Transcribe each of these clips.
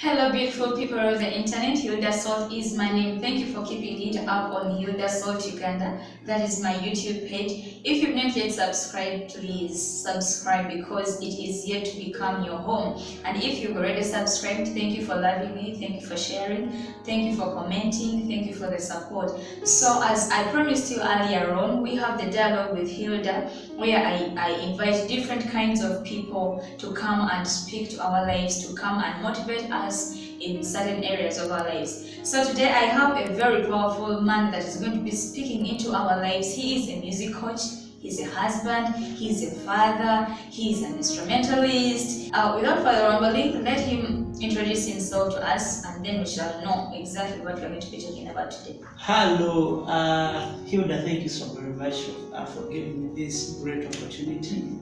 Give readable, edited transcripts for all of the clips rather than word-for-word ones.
Hello beautiful people of the internet, Hilda Salt is my name. Thank you for keeping it up on Hilda Salt Uganda. That is my YouTube page. If you've not yet subscribed, please subscribe because it is yet to become your home. And if you've already subscribed, thank you for loving me, thank you for sharing, thank you for commenting, thank you for the support. So as I promised you earlier on, we have the dialogue with Hilda where I invite different kinds of people to come and speak to our lives, to come and motivate us in certain areas of our lives. So today I have a very powerful man that is going to be speaking into our lives. He is a music coach, he's a husband, he's a father, he's an instrumentalist. Without further rambling, let him introduce himself to us and then we shall know exactly what we're going to be talking about today. Hello, Hilda, thank you so very much for giving me this great opportunity.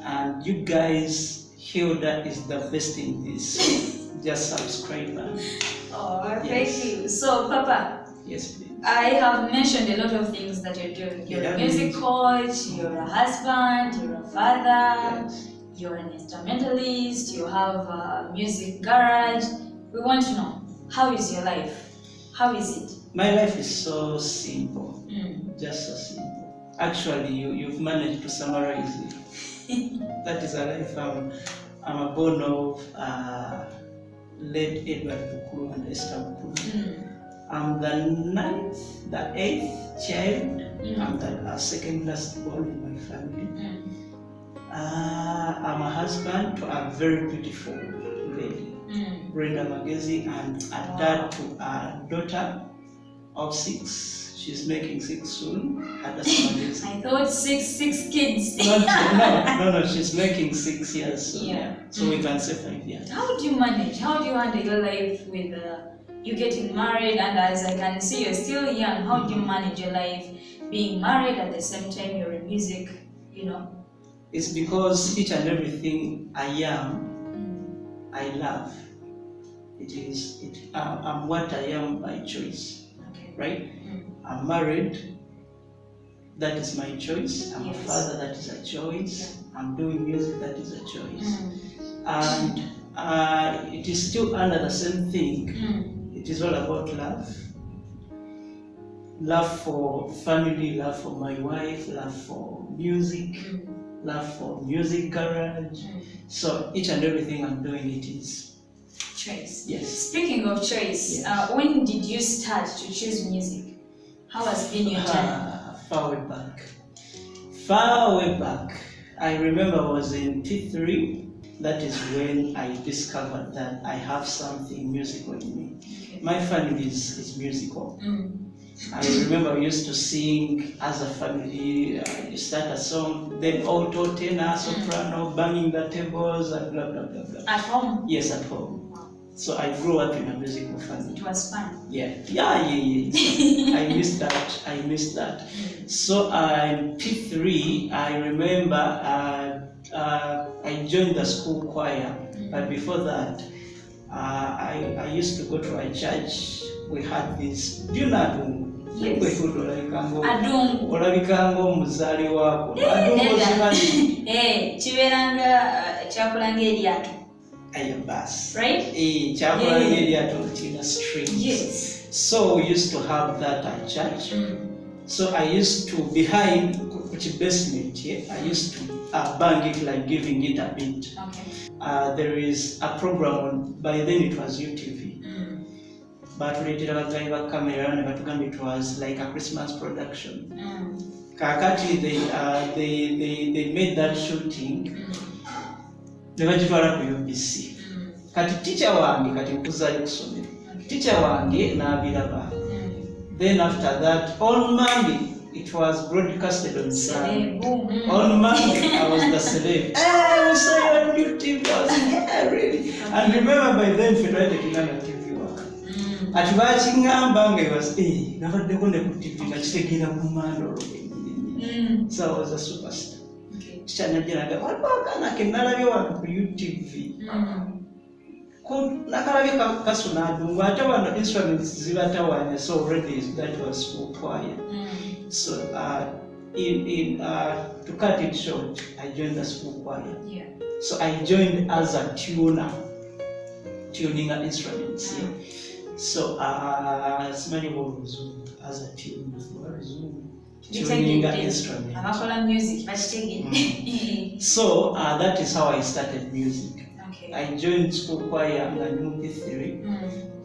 And you guys, Hilda is the best in this. Just subscribe. Oh, thank you. So, Papa. Yes, please. I have mentioned a lot of things that you're doing. You're a music coach, you're a husband, you're a father, yes. You're an instrumentalist, you have a music garage. We want to know, how is your life? How is it? My life is so simple, just so simple. Actually, you've managed to summarize it. That is a life I'm a born of late Epd.1 and Esther. I'm the 9th, the 8th child. I'm the second last born in my family. I'm a husband to a very beautiful lady, MR.ERIC MAGEZI, and a dad to a daughter of 6. She's making 6 soon. I thought six kids. No, she's making 6 years soon. Yeah. So we can say 5 years. How do you manage? How do you handle your life with you getting married? And as I can see, you're still young. How do you manage your life being married at the same time you're in music? It's because each and everything I am, I love. I'm what I am by choice. Okay. Right? I'm married, that is my choice. I'm yes. a father, that is a choice. Yeah. I'm doing music, that is a choice. And it is still under the same thing. It is all about love. Love for family, love for my wife, love for music, love for music garage. So each and everything I'm doing, it is choice. Yes. Speaking of choice, yes. When did you start to choose music? How has been your journey? Far way back. I remember I was in P3. That is when I discovered that I have something musical in me. Okay. My family is musical. I remember we used to sing as a family. You start a song, then alto, tenor, soprano, banging the tables, and blah blah blah blah. At home? Yes, at home. So I grew up in a musical family. It was fun. Yeah. I missed that. So in P3, I remember I joined the school choir. But before that, I used to go to a church. We had this. Do you know? Yes. Olabikanga omuzaali waako. Kyakulanga eryato. Right? Yes. So we used to have that at church. So I used to, behind the basement, I used to bang it like giving it a beat. Okay. There is a program on, by then it was UTV. But it was like a Christmas production. Kakati, they made that shooting. Nebagitwala ku UBC. Kati teacher wange kati nkuzali kusomera. Teacher wange n'abiraba. Then after that, on Monday, it was broadcasted on Sunday. On Monday, I was the celeb. I was so on YouTube. I was really. And remember by then, Federal Kinana TV work. At Bachingamba, I was never the one to TV. So I was a superstar. UTV. Instruments so already that was school choir. So to cut it short, I joined the school choir. So I joined as a tuner. tuning instruments. Yeah. So simanyi oluzungu as a tune for tuning instrument. So that is how I started music. Okay. I joined school choir nga ndi mu P3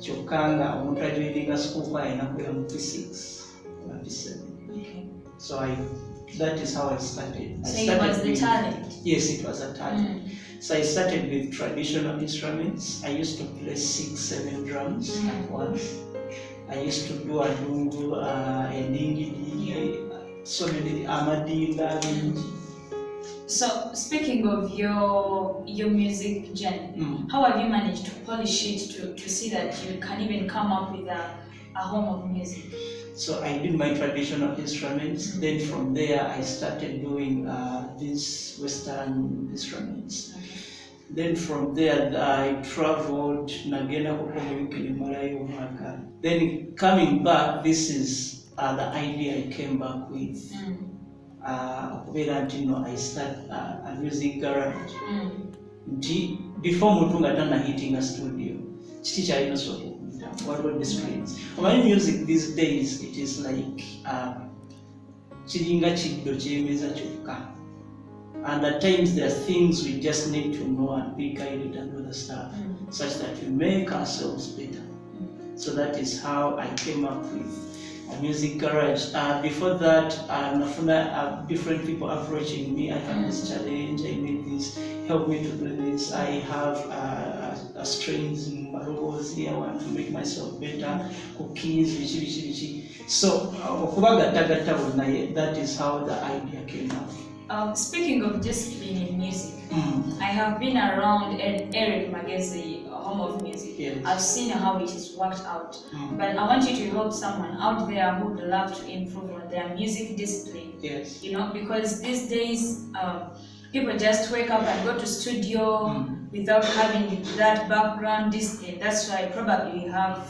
kyokka nga omuntu ajoininga school choir nakuya mu P6 na P7. So that is how I started. So it was the talent? Yes, it was a talent. So I started with traditional instruments. I used to play 6-7 drums at once. I used to do a dungu, a ningidi, so many amadila. So speaking of your music genre, how have you managed to polish it to see that you can even come up with a home of music? So I did my traditional instruments. Then from there I started doing these Western instruments. Then from there I traveled nagenda kukomulika malayo mwaka. Then coming back, this is the idea I came back with. I start a music garage. Before mutunga tana hitting a studio, teacher I also what were the streets. My music these days, it is like chiringa chido chemeza chuka. And at times there are things we just need to know and be guided and other stuff, such that we make ourselves better. So that is how I came up with a music garage. Before that, different people approaching me. I have this challenge, I made this, help me to do this. I have strings in my roles here, I want to make myself better, cookies, vichi. So, that is how the idea came up. Speaking of discipline in music, I have been around MR.ERIC Magezi, home of music. Yes. I've seen how it is worked out. But I want you to help someone out there who would love to improve on their music discipline. Yes. You know, because these days people just wake up and go to studio without having that background discipline. That's why probably we have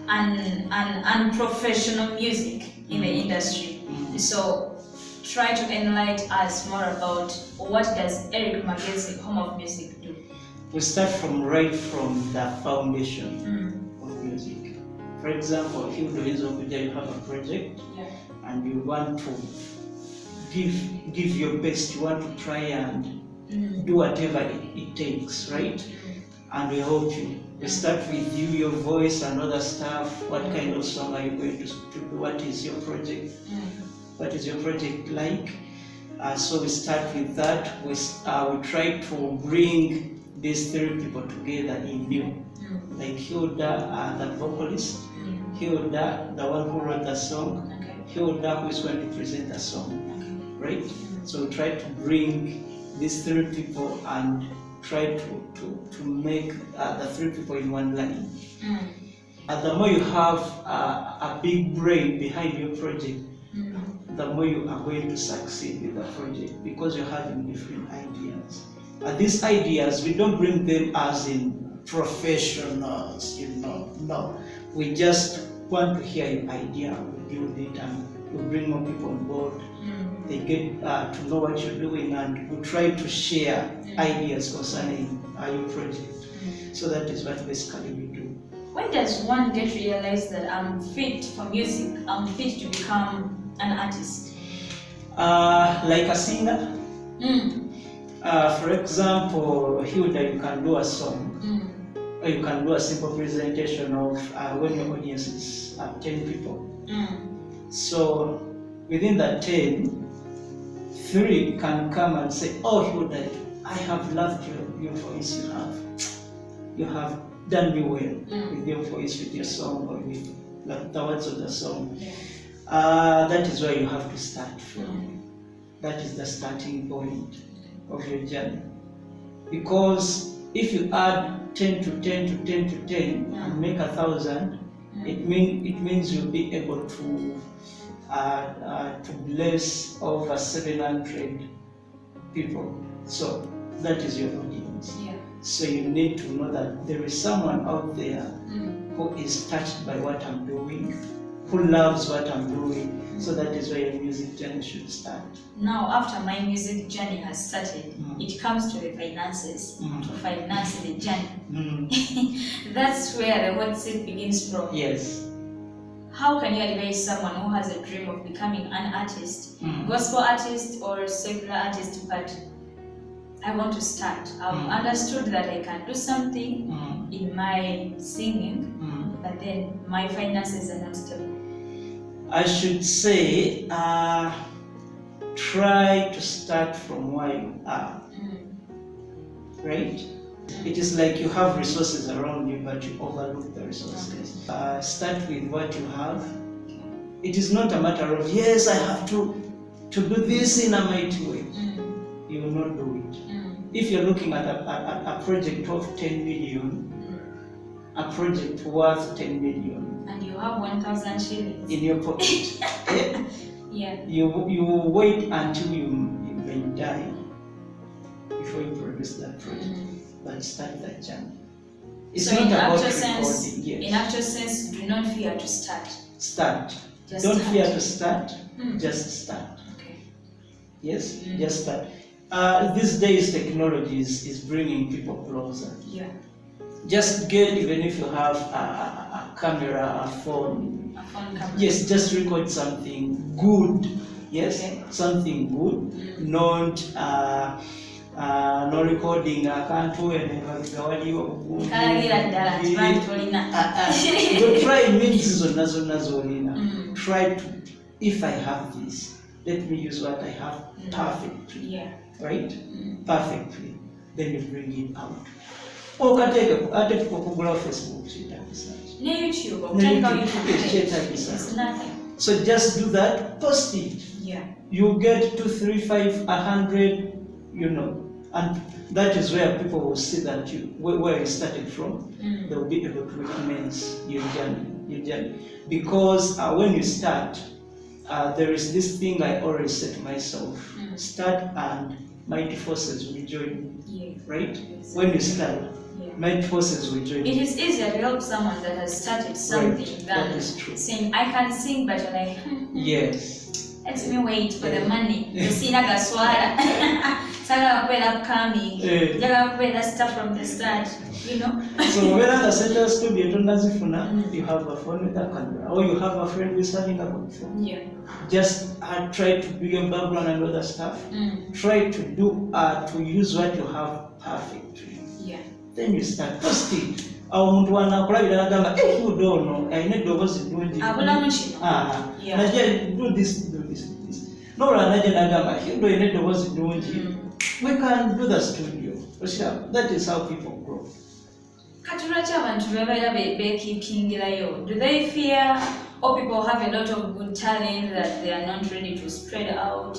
an unprofessional music in the industry. So try to enlighten us more about what does MR.ERIC Magezi, home of music, do? We start right from the foundation of music. For example, if you have a project and you want to give your best, you want to try and do whatever it takes, right? And we help you. We start with you, your voice and other stuff. What kind of song are you going to do? What is your project? What is your project like? So we start with that. We try to bring these three people together in new. Like Hilda, the vocalist, Hilda, the one who wrote the song, Hilda, who is going to present the song, right? So we try to bring these three people and try to make the three people in one line. And the more you have a big brain behind your project, the more you are going to succeed with the project, because you're having different ideas. And these ideas, we don't bring them as in professionals, no. We just want to hear your idea, we build it, and we bring more people on board. They get to know what you're doing, and we try to share ideas concerning your project. So that is what basically we do. When does one get to realize that I'm fit for music, I'm fit to become an artist? Like a singer. For example, Hilda, you can do a song, or you can do a simple presentation of when your audience is 10 people. So within that 10, 3 can come and say, "Oh, Hilda, I have loved your voice. You have done me well with your voice, with your song, or with the words of the song." That is where you have to start from. That is the starting point of your journey. Because if you add 10 to 10 to 10 to 10 and make 1,000, it means you'll be able to bless over 700 people. So that is your audience. So you need to know that there is someone out there who is touched by what I'm doing, who loves what I'm doing. So that is where your music journey should start. Now, after my music journey has started, it comes to the finances, to finance the journey. That's where the hot seat begins from. Yes. How can you advise someone who has a dream of becoming an artist, gospel artist or secular artist, but I want to start? I've understood that I can do something in my singing, but then my finances are not stable. I should say, try to start from where you are, right? It is like you have resources around you, but you overlook the resources. Start with what you have. It is not a matter of, yes, I have to do this in a mighty way. You will not do it. If you're looking at a project of 10 million, a project worth 10 million, and you have 1,000 shillings in your pocket, yeah, you will wait until you may die before you produce that project. But start that journey. It's so not in about actual sense, recording. Yes. In actual sense, do not fear to start. Start. Just Don't start. fear to start. Just start. Okay. Yes. Just start. These days, technology is bringing people closer. Yeah. Just get, even if you have a camera, a phone. A phone camera. Yes, just record something good. Yes, okay. Something good. Not no recording. Don't try means try to. If I have this, let me use what I have perfectly. Yeah. Right? Perfectly. Then you bring it out. Or can take a Google Facebook. No YouTube. It's nothing. So just do that, post it. Yeah. You get 2, 3, 5, 100, you know, and that is where people will see that where you started from. They will be able to recognize your journey. Because when you start, there is this thing I always say to myself: start and mighty forces will join you. Yeah. Right? Yes. When you start, mighty forces will join you. It is easier to help someone that has started something than saying, I can sing, but you're like, yes. Let me wait for the money. You see, like a swallow. Upcoming. Stuff from the start, you know. So when I set a studio, you have a phone with a camera, or you have a friend who is having a good phone. Yeah. Just try to bring your background and other stuff. Try to do to use what you have perfectly. Yeah. Then you start posting. Umuntu wanakulabira nagamba udo no ayine dobozi ddungi naje do this. No naje nagamba udo ayine dobozi ddungi. We can do the studio. That is how people grow. Katulaki abantu bebaira bekeepingirayo? Do they fear, or people have a lot of good talent that they are not ready to spread out?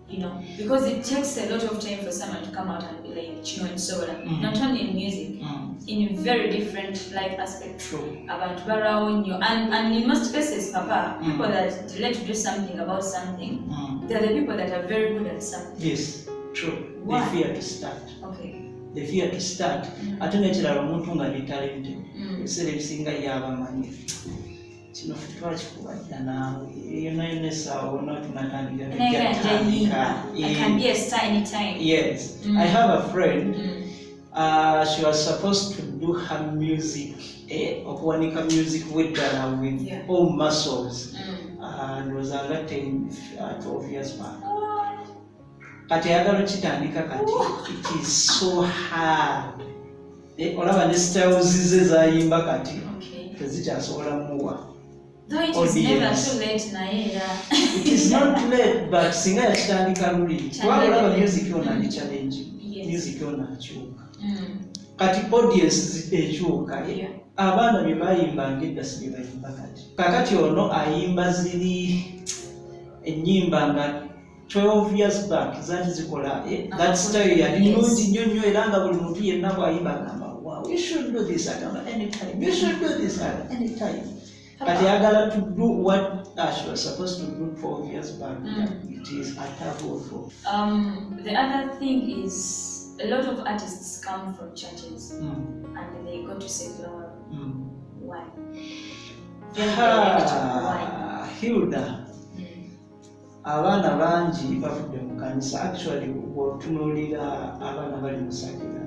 You know, because it takes a lot of time for someone to come out and be like, you know, in solar, not only in music, in very different life aspects. True. About around you, and in most cases, Papa, people that delay to do something about something, they're the people that are very good at something. Yes, true. Why? They fear to start. Okay. They fear to start. Ate nekirala omuntu nga ali talented, ebiseera ebisinga yabamanyi. Kino twakikubajja naawe yonna essaawa wonna tunatandika I can be a star anytime. Yes. I have a friend, she was supposed to do her music, okuwanika music with all muscles, and was under 12 years back. Kati ayagala kitandika kati, it is so hard. Olaba ne styles ze zayimba kati tezikyasobola muwa. Though it is never too late naera. It is not late, but singa yakitandika luli. Olaba music yona ni challenge. Music yona akyuka. Kati audience ekyuka. Abaana bye bayimbanga edda si bye bayimba kati. Kakati ono ayimba ziri ennyimba nga 12 years back zaali zikola that style yali nungi nnyo era nga buli muntu yenna bw'ayimba agamba wow, you should do this agamba anytime, you should do this anytime. But ayagala to do what she was supposed to do 12 years back. It is a taboo. The other thing is a lot of artists come from churches and they go to secular. Why? very direct. Why? Hilda, abaana bangi bavudde mu kanisa. Actually bw'otunuulira abaana bali mu Sakira,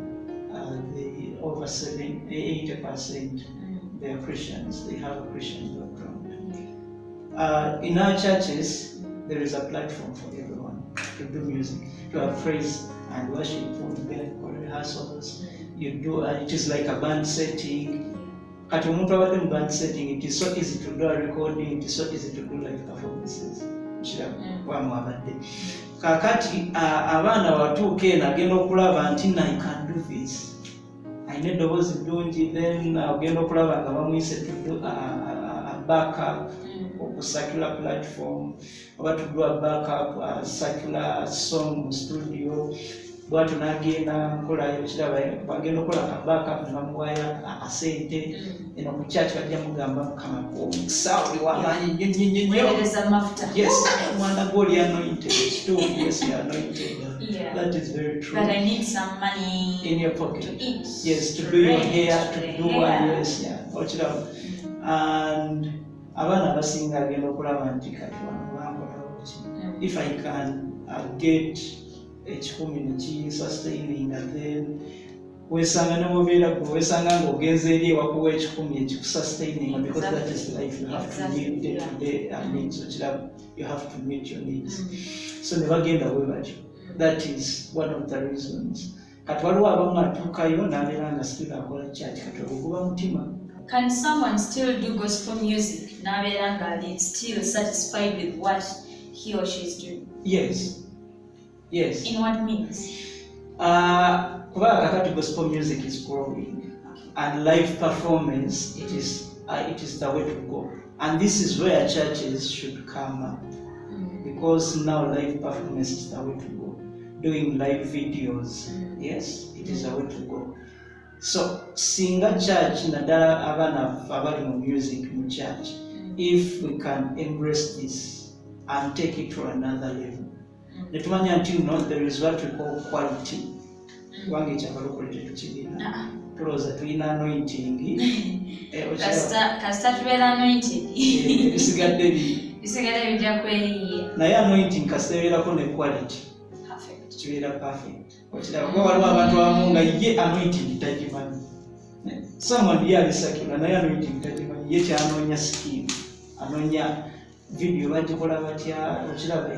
over 80% they are Christians. They have a Christian background. In our churches, there is a platform for everyone to do music, to have praise and worship, rehearsals. You do, it is like a band setting. At omuntu abadde mu band setting, it is so easy to do a recording, it is so easy to do live performances. Kakati abaana batuuka eno agenda okulaba nti I can do this. Ayina eddoboozi ddungi, then agenda okulaba nga bamuyise to do a backup ku circular platform, oba to do a backup circular song mu studio. Bwatu n'agenda nkolayo kiraba bagenda okukola ka backup ne bamuwaayo akasente. Eno ku church bajja mugamba Mukama omukisa oli w'amaanyi nnyo. Yes, omwana gw'oli anointed. Yes, you are anointed. Yeah. That is very true. But I need some money in your pocket to eat. Yes, to do your hair, to do one. Yes, yeah. And abaana abasinga agenda okulaba nti kati wano bankola ki. If I can get ekikumi nekisustaining, and then wesanga nemubeera gwe wesanga ng'ogenza eri ewakuwa ekikumi ekikusustaining, because that is life. You have to live day to day needs. You have to meet your needs. So ne bagenda bwe batyo. That is one of the reasons. Kati waliwo abamu atuukayo n'abeera nga still akola church, kati oguba mutima. Can someone still do gospel music n'abeera nga still satisfied with what he or she is doing? Yes. Yes. In what means? Kuba kakati gospel music is growing, and live performance it is the way to go. And this is where churches should come up, because now live performance is the way to go. Doing live videos, yes, it is the way to go. So singa church nadala abana abali mu music mu church, if we can embrace this and take it to another level. Netumanya nti there is what we call quality. Wange kyabalokole tetukirina. Tulowooza tulina anointing. Kasita tubeera anointed. Bisigadde bijja kweriye. Naye anointing kasita ebeerako ne quality. Kibeera perfect. Okiraba waliwo abantu abamu nga ye anointing tagimanyi. Someone ye alisakira naye anointing tagimanyi. Ye kyanoonya skill. Anoonya video bagikola batya, okiraba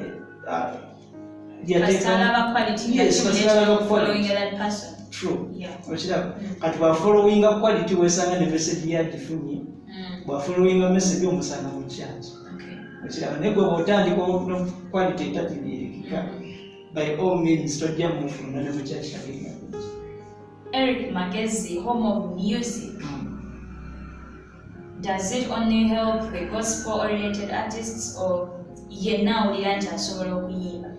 Yes, following that person. True. Yeah. Kati ba following a quality wesanga ne message ya difunye. Ba following a message omusanga mu church. Okay. Nego botandika no quality tatirika. By all means tojja mu funa ne mu church again. Eric Magezi, home of music. Does it only help the gospel oriented artists, or now the answer asobola okuyimba?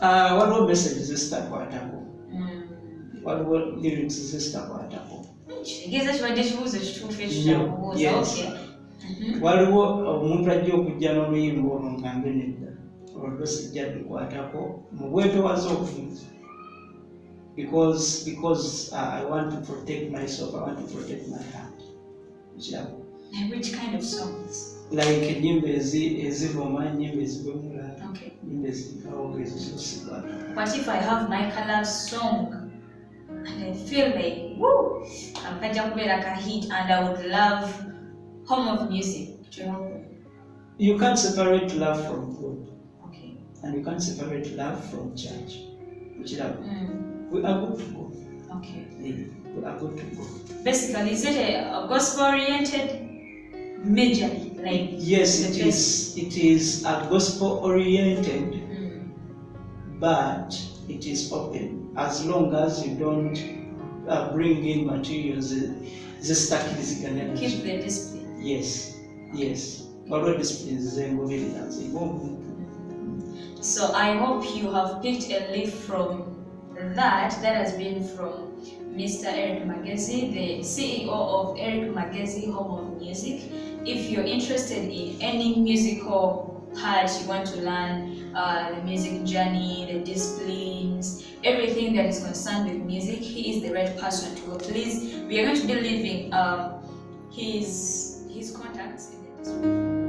Waliwo message zitakwatako. Waliwo lyrics zitakwatako. Kitegeeza kibadde kibuuzo kituufu ekitakubuuza. Waliwo omuntu ajja okujja n'oluyimba olwo ngambe nedda olwo sijja lukwatako mu bwetoowaze okufunza. Because I want to protect myself, I want to protect my heart. Which kind of songs? Like enyimba ezivuma, enyimba ezivumula, enyimba ezivawo ezizusibwa. What if I have my love song and I feel like, woo, akajja kubeera ka hit, and I would love home of music to help me? You can't separate love from God. Okay. And you can't separate love from church. We are good to go. Okay. We are good to go. Basically, is it a gospel-oriented major? Like yes, it is. It is a gospel-oriented, but it is open as long as you don't bring in materials. Keep the discipline. Yes. Yes. So I hope you have picked a leaf from that has been from Mr. Eric Magezi, the CEO of Eric Magezi Home of Music. If you're interested in any musical part, you want to learn the music journey, the disciplines, everything that is concerned with music, he is the right person to go. Please, we are going to be leaving his his contacts in the description.